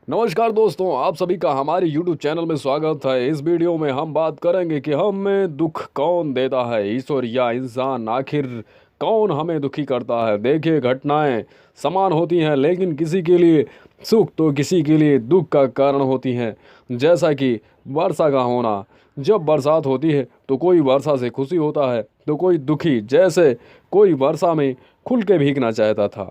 नमस्कार दोस्तों, आप सभी का हमारे YouTube चैनल में स्वागत है। इस वीडियो में हम बात करेंगे कि हमें दुख कौन देता है, ईश्वर या इंसान। आखिर कौन हमें दुखी करता है। देखिए, घटनाएं समान होती हैं, लेकिन किसी के लिए सुख तो किसी के लिए दुख का कारण होती हैं। जैसा कि वर्षा का होना, जब बरसात होती है तो कोई वर्षा से खुशी होता है तो कोई दुखी। जैसे कोई वर्षा में खुल के भीगना चाहता था,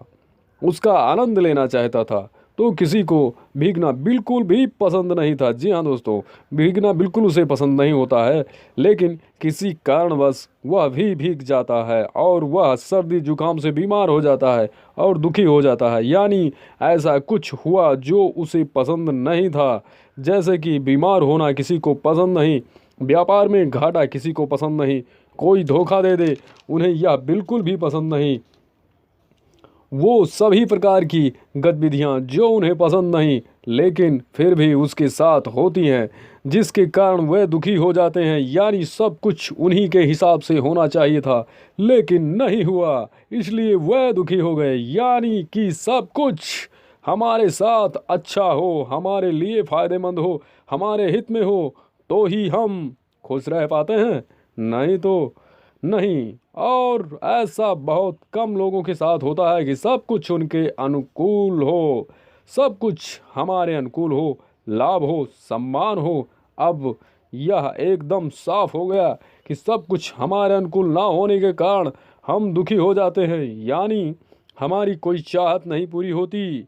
उसका आनंद लेना चाहता था, तो किसी को भीगना बिल्कुल भी पसंद नहीं था। जी हाँ दोस्तों, भीगना बिल्कुल उसे पसंद नहीं होता है, लेकिन किसी कारणवश वह भी भीग जाता है और वह सर्दी जुकाम से बीमार हो जाता है और दुखी हो जाता है। यानी ऐसा कुछ हुआ जो उसे पसंद नहीं था। जैसे कि बीमार होना किसी को पसंद नहीं, व्यापार में घाटा किसी को पसंद नहीं, कोई धोखा दे दे उन्हें यह बिल्कुल भी पसंद नहीं। वो सभी प्रकार की गतिविधियां जो उन्हें पसंद नहीं, लेकिन फिर भी उसके साथ होती हैं, जिसके कारण वह दुखी हो जाते हैं। यानी सब कुछ उन्हीं के हिसाब से होना चाहिए था, लेकिन नहीं हुआ, इसलिए वह दुखी हो गए। यानी कि सब कुछ हमारे साथ अच्छा हो, हमारे लिए फ़ायदेमंद हो, हमारे हित में हो, तो ही हम खुश रह पाते हैं, नहीं तो नहीं। और ऐसा बहुत कम लोगों के साथ होता है कि सब कुछ उनके अनुकूल हो, सब कुछ हमारे अनुकूल हो, लाभ हो, सम्मान हो। अब यह एकदम साफ हो गया कि सब कुछ हमारे अनुकूल ना होने के कारण हम दुखी हो जाते हैं। यानी हमारी कोई चाहत नहीं पूरी होती,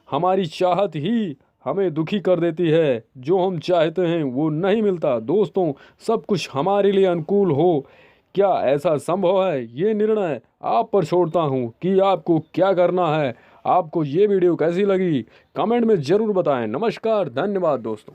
हमारी चाहत ही हमें दुखी कर देती है। जो हम चाहते हैं वो नहीं मिलता। दोस्तों, सब कुछ हमारे लिए अनुकूल हो, क्या ऐसा संभव है? ये निर्णय आप पर छोड़ता हूँ कि आपको क्या करना है। आपको ये वीडियो कैसी लगी, कमेंट में ज़रूर बताएं। नमस्कार, धन्यवाद दोस्तों।